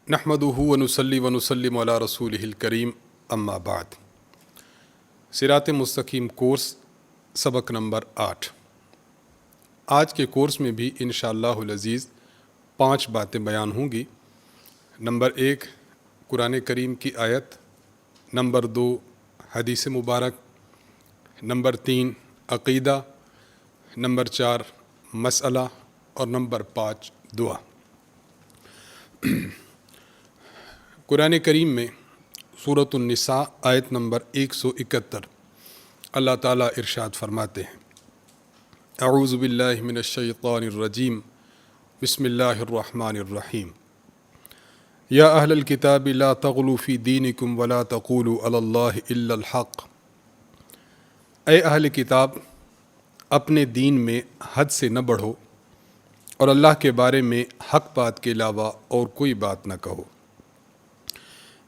نحمدہ ونصلی ونسلم علی رسولہ الکریم اما بعد۔ صراط مستقیم کورس سبق نمبر 8۔ آج کے کورس میں بھی انشاءاللہ العزیز 5 باتیں بیان ہوں گی۔ نمبر 1 قرآن کریم کی آیت، نمبر 2 حدیث مبارک، نمبر 3 عقیدہ، نمبر 4 مسئلہ اور نمبر 5 دعا۔ قرآن کریم میں سورۃ النساء آیت نمبر 171 اللہ تعالیٰ ارشاد فرماتے ہیں: اعوذ باللہ من الشیطان الرجیم، بسم اللہ الرحمن الرحیم، یا اہل الکتاب لا تغلوا فی دینکم ولا تقولوا علی اللہ الا الحق۔ اے اہل کتاب، اپنے دین میں حد سے نہ بڑھو اور اللہ کے بارے میں حق بات کے علاوہ اور کوئی بات نہ کہو۔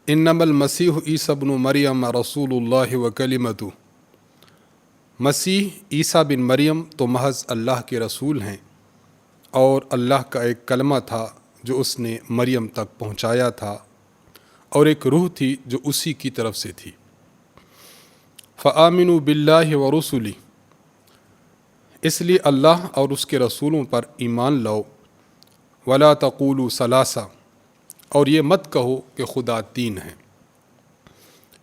انما المسیح عیسی ابن مریم رسول اللہ وکلمتہ، مسیح عیسیٰ بن مریم تو محض اللہ کے رسول ہیں اور اللہ کا ایک کلمہ تھا جو اس نے مریم تک پہنچایا تھا، اور ایک روح تھی جو اسی کی طرف سے تھی۔ فآمنوا باللہ ورسلہ، اس لیے اللہ اور اس کے رسولوں پر ایمان لاؤ۔ ولا تقولوا ثلاثہ، اور یہ مت کہو کہ خدا 3 ہیں۔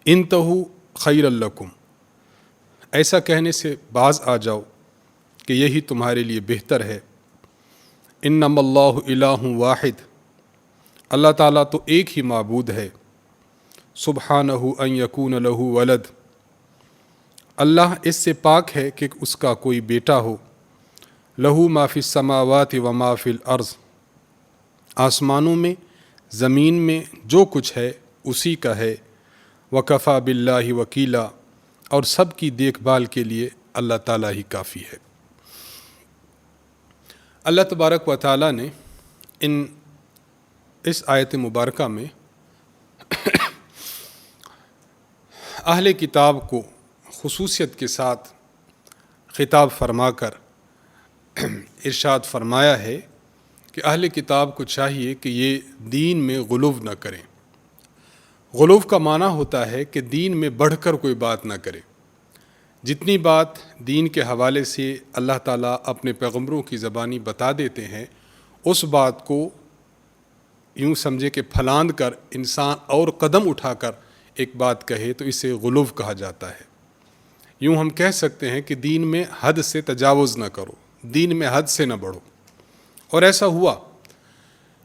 انتہوا خیر لکم، ایسا کہنے سے باز آ جاؤ کہ یہی تمہارے لیے بہتر ہے۔ انما اللہ الہ واحد، اللہ تعالیٰ تو ایک ہی معبود ہے۔ سبحانہ ان یکون لہ ولد، اللہ اس سے پاک ہے کہ اس کا کوئی بیٹا ہو۔ لہ ما فی السماوات و ما فی الارض، آسمانوں میں زمین میں جو کچھ ہے اسی کا ہے۔ وکفیٰ باللہ وکیلا، اور سب کی دیکھ بھال کے لیے اللہ تعالیٰ ہی کافی ہے۔ اللہ تبارک و تعالیٰ نے اس آیت مبارکہ میں اہل کتاب کو خصوصیت کے ساتھ خطاب فرما کر ارشاد فرمایا ہے کہ اہل کتاب کو چاہیے کہ یہ دین میں غلو نہ کریں۔ غلو کا معنی ہوتا ہے کہ دین میں بڑھ کر کوئی بات نہ کرے۔ جتنی بات دین کے حوالے سے اللہ تعالیٰ اپنے پیغمبروں کی زبانی بتا دیتے ہیں، اس بات کو یوں سمجھے کہ پھلاند کر انسان اور قدم اٹھا کر ایک بات کہے تو اسے غلو کہا جاتا ہے۔ یوں ہم کہہ سکتے ہیں کہ دین میں حد سے تجاوز نہ کرو، دین میں حد سے نہ بڑھو۔ اور ایسا ہوا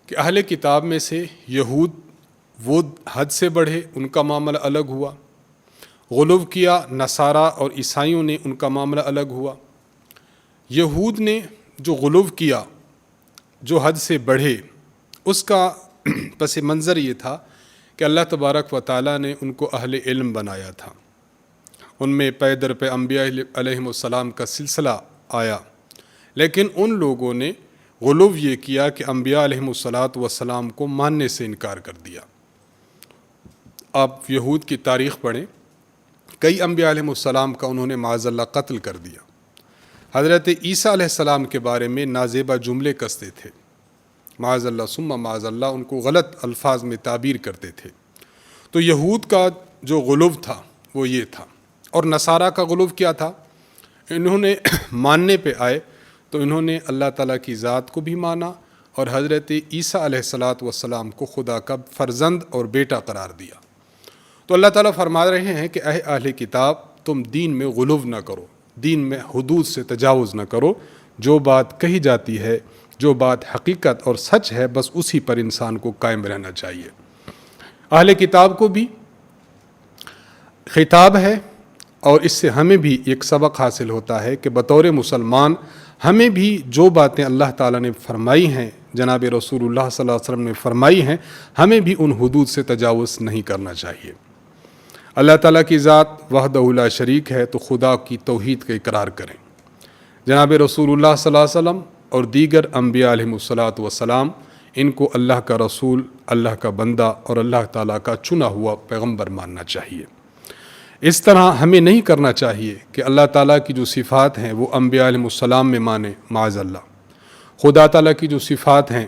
کہ اہل کتاب میں سے یہود وہ حد سے بڑھے، ان کا معاملہ الگ ہوا۔ غلو کیا نصارہ اور عیسائیوں نے، ان کا معاملہ الگ ہوا۔ یہود نے جو غلو کیا، جو حد سے بڑھے، اس کا پس منظر یہ تھا کہ اللہ تبارک و تعالیٰ نے ان کو اہل علم بنایا تھا۔ ان میں پے در پہ انبیاء علیہم السلام کا سلسلہ آیا، لیکن ان لوگوں نے غلو یہ کیا کہ انبیاء علیہم السلام کو ماننے سے انکار کر دیا۔ آپ یہود کی تاریخ پڑھیں، کئی انبیاء علیہم السلام کا انہوں نے معاذ اللہ قتل کر دیا۔ حضرت عیسیٰ علیہ السلام کے بارے میں نازیبہ جملے کستے تھے، معاذ اللہ ثم معاذ اللہ، ان کو غلط الفاظ میں تعبیر کرتے تھے۔ تو یہود کا جو غلو تھا وہ یہ تھا۔ اور نصارہ کا غلو کیا تھا؟ انہوں نے ماننے پہ آئے تو انہوں نے اللہ تعالیٰ کی ذات کو بھی مانا اور حضرت عیسیٰ علیہ السلام کو خدا کا فرزند اور بیٹا قرار دیا۔ تو اللہ تعالیٰ فرما رہے ہیں کہ اے اہل کتاب، تم دین میں غلو نہ کرو، دین میں حدود سے تجاوز نہ کرو۔ جو بات کہی جاتی ہے، جو بات حقیقت اور سچ ہے، بس اسی پر انسان کو قائم رہنا چاہیے۔ اہل کتاب کو بھی خطاب ہے، اور اس سے ہمیں بھی ایک سبق حاصل ہوتا ہے کہ بطور مسلمان ہمیں بھی جو باتیں اللہ تعالیٰ نے فرمائی ہیں، جناب رسول اللہ صلی اللہ علیہ وسلم نے فرمائی ہیں، ہمیں بھی ان حدود سے تجاوز نہیں کرنا چاہیے۔ اللہ تعالیٰ کی ذات وحدہ لا شریک ہے، تو خدا کی توحید کا اقرار کریں۔ جناب رسول اللہ صلی اللہ علیہ وسلم اور دیگر انبیاء علیہم السلام، ان کو اللہ کا رسول، اللہ کا بندہ اور اللہ تعالیٰ کا چنا ہوا پیغمبر ماننا چاہیے۔ اس طرح ہمیں نہیں کرنا چاہیے کہ اللہ تعالیٰ کی جو صفات ہیں وہ انبیاء علیہم السلام میں مانیں، معاذ اللہ۔ خدا تعالیٰ کی جو صفات ہیں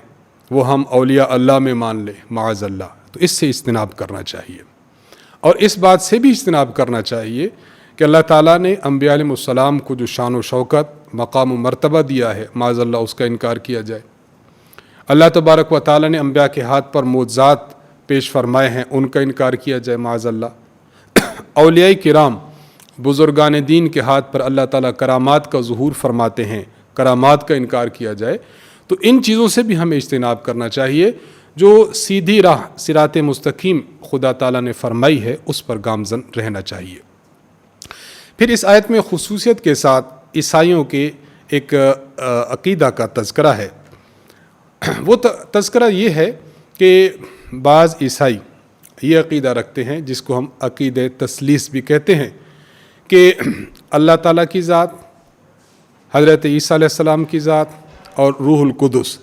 وہ ہم اولیاء اللہ میں مان لیں معاذ اللہ، تو اس سے اجتناب کرنا چاہیے۔ اور اس بات سے بھی اجتناب کرنا چاہیے کہ اللہ تعالیٰ نے انبیاء علیہ السلام کو جو شان و شوکت، مقام و مرتبہ دیا ہے، معاذ اللہ اس کا انکار کیا جائے۔ اللہ تبارک و تعالیٰ نے انبیاء کے ہاتھ پر معجزات پیش فرمائے ہیں، ان کا انکار کیا جائے معاذ اللہ۔ اولیاء کرام، بزرگان دین کے ہاتھ پر اللہ تعالیٰ کرامات کا ظہور فرماتے ہیں، کرامات کا انکار کیا جائے، تو ان چیزوں سے بھی ہمیں اجتناب کرنا چاہیے۔ جو سیدھی راہ صراط مستقیم خدا تعالیٰ نے فرمائی ہے اس پر گامزن رہنا چاہیے۔ پھر اس آیت میں خصوصیت کے ساتھ عیسائیوں کے ایک عقیدہ کا تذکرہ ہے۔ وہ تذکرہ یہ ہے کہ بعض عیسائی یہ عقیدہ رکھتے ہیں، جس کو ہم عقیدہ تثلیث بھی کہتے ہیں، کہ اللہ تعالیٰ کی ذات، حضرت عیسیٰ علیہ السلام کی ذات اور روح القدس،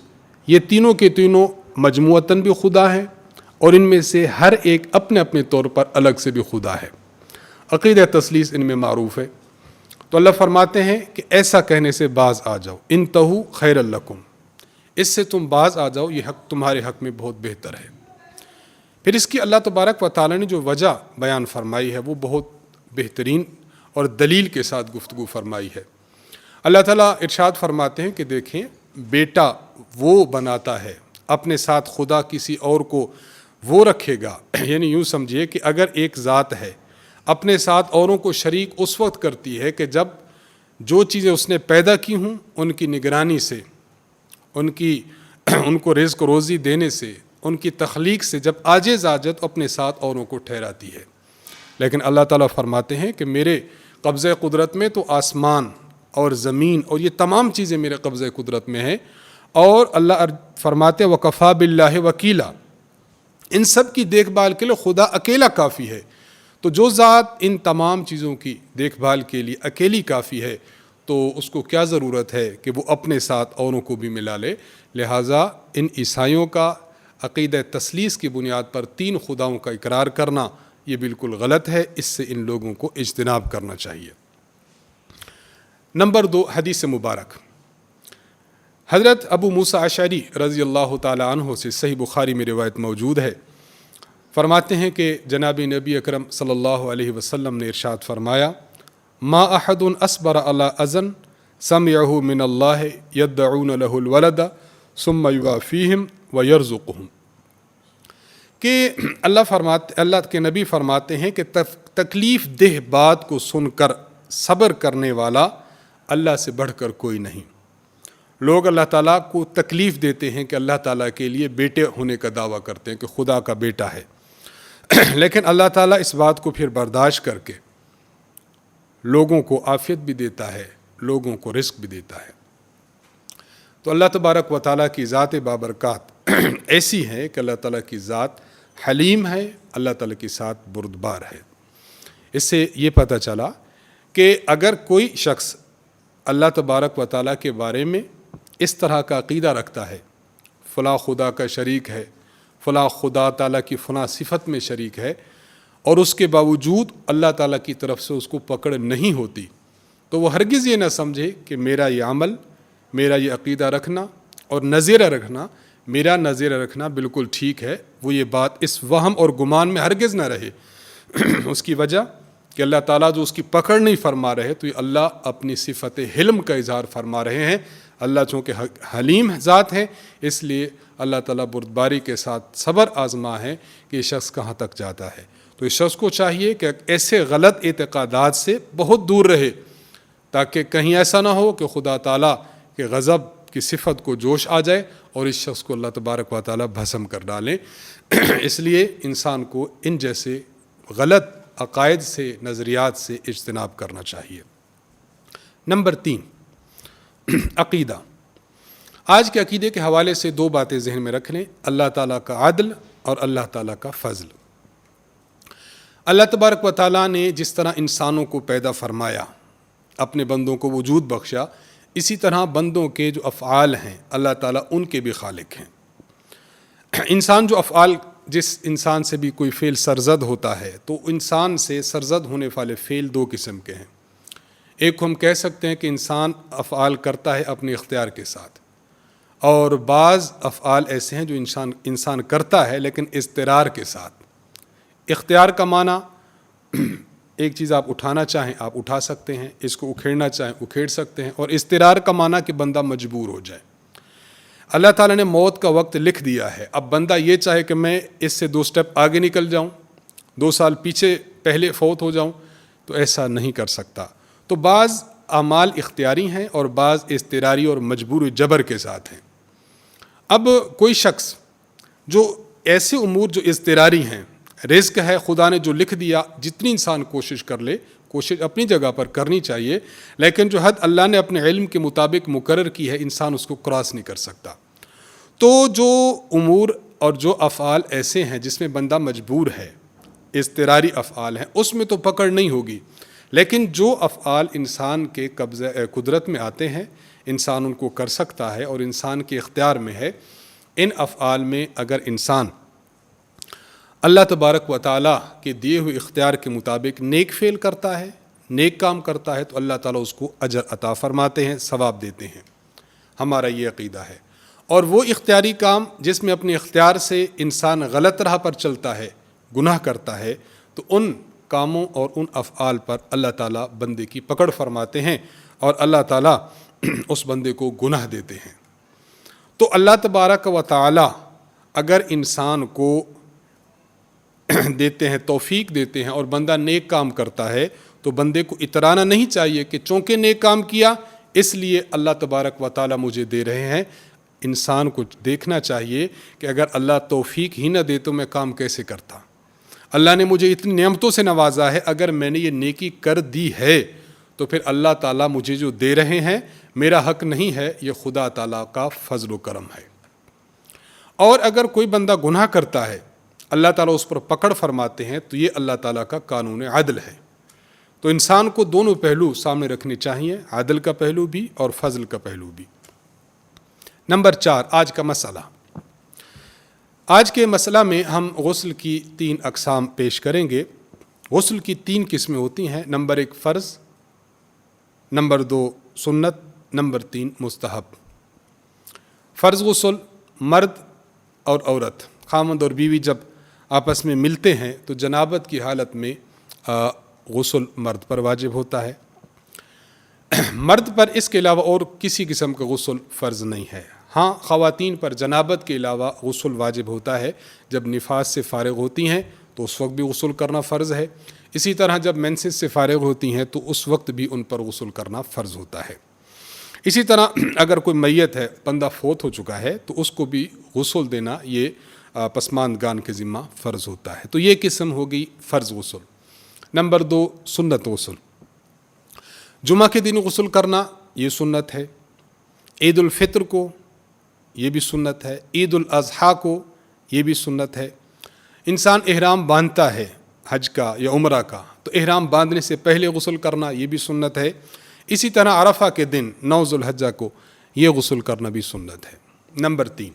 یہ تینوں کے تینوں مجموعتاً بھی خدا ہیں، اور ان میں سے ہر ایک اپنے اپنے طور پر الگ سے بھی خدا ہے۔ عقیدہ تثلیث ان میں معروف ہے۔ تو اللہ فرماتے ہیں کہ ایسا کہنے سے باز آ جاؤ، انتہو خیر لکم، اس سے تم باز آ جاؤ، یہ حق تمہارے حق میں بہت بہتر ہے۔ پھر اس کی اللہ تبارک و تعالیٰ نے جو وجہ بیان فرمائی ہے وہ بہت بہترین اور دلیل کے ساتھ گفتگو فرمائی ہے۔ اللہ تعالیٰ ارشاد فرماتے ہیں کہ دیکھیں، بیٹا وہ بناتا ہے، اپنے ساتھ خدا کسی اور کو وہ رکھے گا، یعنی یوں سمجھیے کہ اگر ایک ذات ہے اپنے ساتھ اوروں کو شریک اس وقت کرتی ہے کہ جب جو چیزیں اس نے پیدا کی ہوں ان کی نگرانی سے، ان کو رزق و روزی دینے سے، ان کی تخلیق سے جب عاجز اپنے ساتھ اوروں کو ٹھہراتی ہے۔ لیکن اللہ تعالیٰ فرماتے ہیں کہ میرے قبضہ قدرت میں تو آسمان اور زمین اور یہ تمام چیزیں میرے قبضہ قدرت میں ہیں، اور اللہ فرماتے وکفا باللہ وکیلا، ان سب کی دیکھ بھال کے لیے خدا اکیلا کافی ہے۔ تو جو ذات ان تمام چیزوں کی دیکھ بھال کے لیے اکیلی کافی ہے، تو اس کو کیا ضرورت ہے کہ وہ اپنے ساتھ اوروں کو بھی ملا لے۔ لہٰذا ان عیسائیوں کا عقیدہ تثلیث کی بنیاد پر تین خداؤں کا اقرار کرنا یہ بالکل غلط ہے، اس سے ان لوگوں کو اجتناب کرنا چاہیے۔ نمبر 2، حدیث مبارک۔ حضرت ابو موسیٰ اشعری رضی اللہ تعالی عنہ سے صحیح بخاری میں روایت موجود ہے، فرماتے ہیں کہ جناب نبی اکرم صلی اللہ علیہ وسلم نے ارشاد فرمایا، ما احد اصبر علی اذن سمعہ من اللہ یدعون له الولد ثم یوافیہم ویرزقہم، کہ اللہ کے نبی فرماتے ہیں کہ تکلیف دہ بات کو سن کر صبر کرنے والا اللہ سے بڑھ کر کوئی نہیں۔ لوگ اللہ تعالیٰ کو تکلیف دیتے ہیں کہ اللہ تعالیٰ کے لیے بیٹے ہونے کا دعویٰ کرتے ہیں کہ خدا کا بیٹا ہے، لیکن اللہ تعالیٰ اس بات کو پھر برداشت کر کے لوگوں کو عافیت بھی دیتا ہے، لوگوں کو رزق بھی دیتا ہے۔ تو اللہ تبارک و تعالیٰ کی ذات بابرکات ایسی ہے کہ اللہ تعالیٰ کی ذات حلیم ہے، اللہ تعالیٰ کی ذات بردبار ہے۔ اس سے یہ پتہ چلا کہ اگر کوئی شخص اللہ تبارک و تعالیٰ کے بارے میں اس طرح کا عقیدہ رکھتا ہے، فلاں خدا کا شریک ہے، فلاں خدا تعالیٰ کی فلاں صفت میں شریک ہے، اور اس کے باوجود اللہ تعالیٰ کی طرف سے اس کو پکڑ نہیں ہوتی، تو وہ ہرگز یہ نہ سمجھے کہ میرا یہ عمل، میرا یہ عقیدہ رکھنا اور نظریہ رکھنا، میرا نظریہ رکھنا بالکل ٹھیک ہے۔ وہ یہ بات اس وہم اور گمان میں ہرگز نہ رہے۔ اس کی وجہ کہ اللہ تعالیٰ جو اس کی پکڑ نہیں فرما رہے، تو یہ اللہ اپنی صفت حلم کا اظہار فرما رہے ہیں۔ اللہ چونکہ حلیم ذات ہے، اس لیے اللہ تعالیٰ بردباری کے ساتھ صبر آزما ہے کہ یہ شخص کہاں تک جاتا ہے۔ تو اس شخص کو چاہیے کہ ایسے غلط اعتقادات سے بہت دور رہے، تاکہ کہیں ایسا نہ ہو کہ خدا تعالیٰ کے غضب کی صفت کو جوش آ جائے اور اس شخص کو اللہ تبارک و تعالیٰ بھسم کر ڈالیں۔ اس لیے انسان کو ان جیسے غلط عقائد سے، نظریات سے اجتناب کرنا چاہیے۔ نمبر 3، عقیدہ۔ آج کے عقیدے کے حوالے سے 2 باتیں ذہن میں رکھ لیں، اللہ تعالیٰ کا عدل اور اللہ تعالیٰ کا فضل۔ اللہ تبارک و تعالیٰ نے جس طرح انسانوں کو پیدا فرمایا، اپنے بندوں کو وجود بخشا، اسی طرح بندوں کے جو افعال ہیں اللہ تعالیٰ ان کے بھی خالق ہیں۔ انسان جو افعال، جس انسان سے بھی کوئی فعل سرزد ہوتا ہے، تو انسان سے سرزد ہونے والے فعل 2 قسم کے ہیں۔ ایک ہم کہہ سکتے ہیں کہ انسان افعال کرتا ہے اپنے اختیار کے ساتھ، اور بعض افعال ایسے ہیں جو انسان کرتا ہے لیکن اضطرار کے ساتھ۔ اختیار کا معنی ایک چیز آپ اٹھانا چاہیں آپ اٹھا سکتے ہیں، اس کو اکھیڑنا چاہیں اکھیڑ سکتے ہیں، اور اضطرار کا معنی کہ بندہ مجبور ہو جائے۔ اللہ تعالیٰ نے موت کا وقت لکھ دیا ہے، اب بندہ یہ چاہے کہ میں اس سے 2 سٹیپ آگے نکل جاؤں، 2 سال پیچھے پہلے فوت ہو جاؤں، تو ایسا نہیں کر سکتا۔ تو بعض اعمال اختیاری ہیں اور بعض اضطراری اور مجبور جبر کے ساتھ ہیں۔ اب کوئی شخص جو ایسے امور جو اضطراری ہیں، رزق ہے خدا نے جو لکھ دیا، جتنی انسان کوشش کر لے، کوشش اپنی جگہ پر کرنی چاہیے، لیکن جو حد اللہ نے اپنے علم کے مطابق مقرر کی ہے انسان اس کو کراس نہیں کر سکتا۔ تو جو امور اور جو افعال ایسے ہیں جس میں بندہ مجبور ہے، اضطراری افعال ہیں، اس میں تو پکڑ نہیں ہوگی، لیکن جو افعال انسان کے قبضہ قدرت میں آتے ہیں، انسان ان کو کر سکتا ہے اور انسان کے اختیار میں ہے، ان افعال میں اگر انسان اللہ تبارک و تعالیٰ کے دیے ہوئے اختیار کے مطابق نیک فعل کرتا ہے، نیک کام کرتا ہے، تو اللہ تعالیٰ اس کو اجر عطا فرماتے ہیں، ثواب دیتے ہیں۔ ہمارا یہ عقیدہ ہے۔ اور وہ اختیاری کام جس میں اپنے اختیار سے انسان غلط راہ پر چلتا ہے، گناہ کرتا ہے، تو ان کاموں اور ان افعال پر اللہ تعالیٰ بندے کی پکڑ فرماتے ہیں اور اللہ تعالیٰ اس بندے کو گناہ دیتے ہیں۔ تو اللہ تبارک و تعالیٰ اگر انسان کو دیتے ہیں، توفیق دیتے ہیں، اور بندہ نیک کام کرتا ہے، تو بندے کو اترانا نہیں چاہیے کہ چونکہ نیک کام کیا اس لیے اللہ تبارک و تعالیٰ مجھے دے رہے ہیں۔ انسان کو دیکھنا چاہیے کہ اگر اللہ توفیق ہی نہ دے تو میں کام کیسے کرتا۔ اللہ نے مجھے اتنی نعمتوں سے نوازا ہے، اگر میں نے یہ نیکی کر دی ہے تو پھر اللہ تعالیٰ مجھے جو دے رہے ہیں میرا حق نہیں ہے، یہ خدا تعالیٰ کا فضل و کرم ہے۔ اور اگر کوئی بندہ گناہ کرتا ہے، اللہ تعالیٰ اس پر پکڑ فرماتے ہیں، تو یہ اللہ تعالیٰ کا قانون عدل ہے۔ تو انسان کو دونوں پہلو سامنے رکھنے چاہیے، عدل کا پہلو بھی اور فضل کا پہلو بھی۔ نمبر 4، آج کا مسئلہ۔ آج کے مسئلہ میں ہم غسل کی 3 اقسام پیش کریں گے۔ غسل کی 3 قسمیں ہوتی ہیں، نمبر 1 فرض، نمبر 2 سنت، نمبر 3 مستحب۔ فرض غسل مرد اور عورت، خاوند اور بیوی جب آپس میں ملتے ہیں تو جنابت کی حالت میں غسل مرد پر واجب ہوتا ہے۔ مرد پر اس کے علاوہ اور کسی قسم کا غسل فرض نہیں ہے۔ ہاں، خواتین پر جنابت کے علاوہ غسل واجب ہوتا ہے، جب نفاس سے فارغ ہوتی ہیں تو اس وقت بھی غسل کرنا فرض ہے، اسی طرح جب مینسز سے فارغ ہوتی ہیں تو اس وقت بھی ان پر غسل کرنا فرض ہوتا ہے۔ اسی طرح اگر کوئی میت ہے، بندہ فوت ہو چکا ہے، تو اس کو بھی غسل دینا یہ پسماندگان کے ذمہ فرض ہوتا ہے۔ تو یہ قسم ہوگی فرض غسل۔ نمبر 2 سنت غسل، جمعہ کے دن غسل کرنا یہ سنت ہے، عید الفطر کو یہ بھی سنت ہے، عید الاضحیٰ کو یہ بھی سنت ہے۔ انسان احرام باندھتا ہے حج کا یا عمرہ کا، تو احرام باندھنے سے پہلے غسل کرنا یہ بھی سنت ہے۔ اسی طرح عرفہ کے دن 9 ذو الحجہ کو یہ غسل کرنا بھی سنت ہے۔ نمبر 3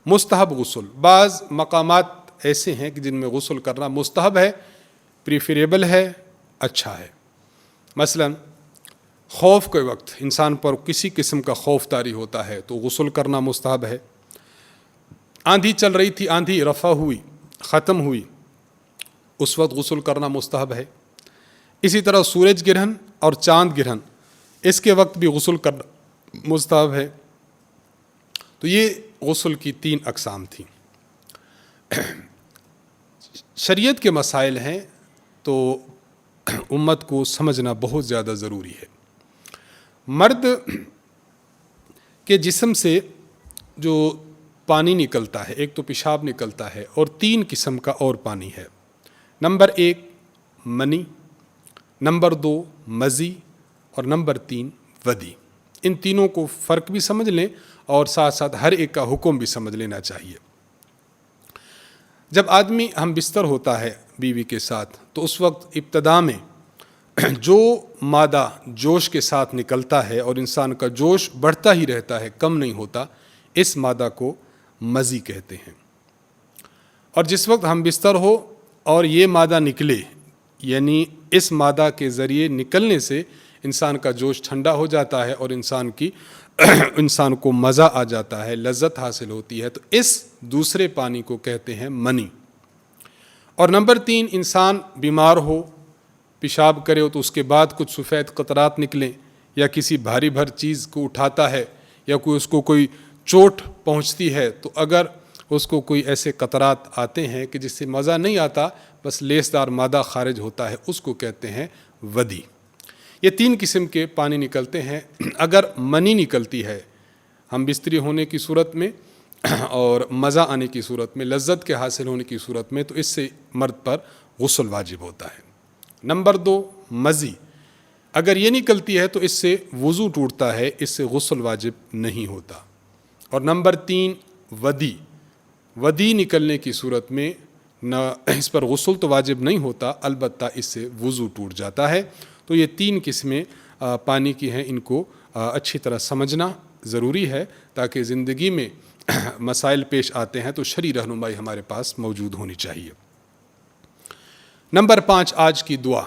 مستحب غسل، بعض مقامات ایسے ہیں کہ جن میں غسل کرنا مستحب ہے، پریفریبل ہے، اچھا ہے۔ مثلا خوف کے وقت انسان پر کسی قسم کا خوف طاری ہوتا ہے تو غسل کرنا مستحب ہے۔ آندھی چل رہی تھی، آندھی رفع ہوئی، ختم ہوئی، اس وقت غسل کرنا مستحب ہے۔ اسی طرح سورج گرہن اور چاند گرہن، اس کے وقت بھی غسل کرنا مستحب ہے۔ تو یہ غسل کی 3 اقسام تھیں۔ شریعت کے مسائل ہیں تو امت کو سمجھنا بہت زیادہ ضروری ہے۔ مرد کے جسم سے جو پانی نکلتا ہے، ایک تو پیشاب نکلتا ہے، اور 3 قسم کا اور پانی ہے۔ نمبر 1 منی، نمبر 2 مزی، اور نمبر 3 ودی۔ ان تینوں کو فرق بھی سمجھ لیں اور ساتھ ساتھ ہر ایک کا حکم بھی سمجھ لینا چاہیے۔ جب آدمی ہم بستر ہوتا ہے بیوی کے ساتھ، تو اس وقت ابتدا میں جو مادہ جوش کے ساتھ نکلتا ہے اور انسان کا جوش بڑھتا ہی رہتا ہے، کم نہیں ہوتا، اس مادہ کو مزی کہتے ہیں۔ اور جس وقت ہم بستر ہو اور یہ مادہ نکلے، یعنی اس مادہ کے ذریعے نکلنے سے انسان کا جوش ٹھنڈا ہو جاتا ہے اور انسان کی انسان کو مزہ آ جاتا ہے، لذت حاصل ہوتی ہے، تو اس دوسرے پانی کو کہتے ہیں منی۔ اور نمبر 3، انسان بیمار ہو، پیشاب کرے ہو تو اس کے بعد کچھ سفید قطرات نکلیں، یا کسی بھاری بھر چیز کو اٹھاتا ہے یا اس کو کوئی چوٹ پہنچتی ہے، تو اگر اس کو کوئی ایسے قطرات آتے ہیں کہ جس سے مزہ نہیں آتا، بس لیسدار مادہ خارج ہوتا ہے، اس کو کہتے ہیں ودی۔ یہ 3 قسم کے پانی نکلتے ہیں۔ اگر منی نکلتی ہے ہم بستری ہونے کی صورت میں اور مزہ آنے کی صورت میں، لذت کے حاصل ہونے کی صورت میں، تو اس سے مرد پر غسل واجب ہوتا ہے۔ نمبر 2، مزی، اگر یہ نکلتی ہے تو اس سے وضو ٹوٹتا ہے، اس سے غسل واجب نہیں ہوتا۔ اور نمبر 3، ودی نکلنے کی صورت میں نہ اس پر غسل تو واجب نہیں ہوتا، البتہ اس سے وضو ٹوٹ جاتا ہے۔ تو یہ 3 قسمیں پانی کی ہیں، ان کو اچھی طرح سمجھنا ضروری ہے تاکہ زندگی میں مسائل پیش آتے ہیں تو شرعی رہنمائی ہمارے پاس موجود ہونی چاہیے۔ نمبر 5، آج کی دعا۔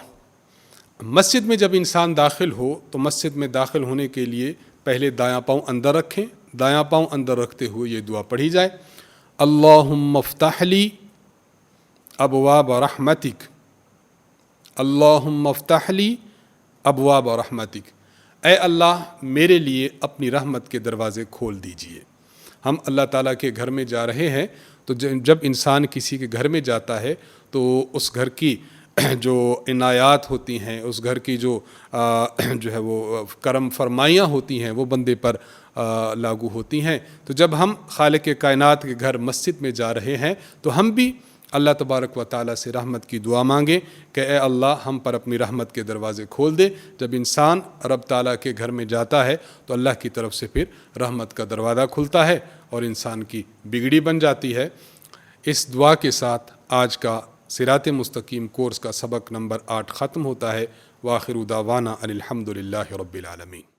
مسجد میں جب انسان داخل ہو تو مسجد میں داخل ہونے کے لیے پہلے دایاں پاؤں اندر رکھیں، دایاں پاؤں اندر رکھتے ہوئے یہ دعا پڑھی جائے، اللہم افتح لی ابواب رحمتک، اللہم افتح لی ابواب رحمتک، اے اللہ میرے لیے اپنی رحمت کے دروازے کھول دیجئے۔ ہم اللہ تعالیٰ کے گھر میں جا رہے ہیں، تو جب انسان کسی کے گھر میں جاتا ہے تو اس گھر کی جو عنایات ہوتی ہیں، اس گھر کی جو ہے وہ کرم فرمائیاں ہوتی ہیں، وہ بندے پر لاگو ہوتی ہیں۔ تو جب ہم خالق کائنات کے گھر مسجد میں جا رہے ہیں تو ہم بھی اللہ تبارک و تعالیٰ سے رحمت کی دعا مانگیں کہ اے اللہ ہم پر اپنی رحمت کے دروازے کھول دے۔ جب انسان رب تعالیٰ کے گھر میں جاتا ہے تو اللہ کی طرف سے پھر رحمت کا دروازہ کھلتا ہے اور انسان کی بگڑی بن جاتی ہے۔ اس دعا کے ساتھ آج کا صراط مستقیم کورس کا سبق نمبر 8 ختم ہوتا ہے۔ وآخر دعوانا ان الحمد للہ رب العالمین۔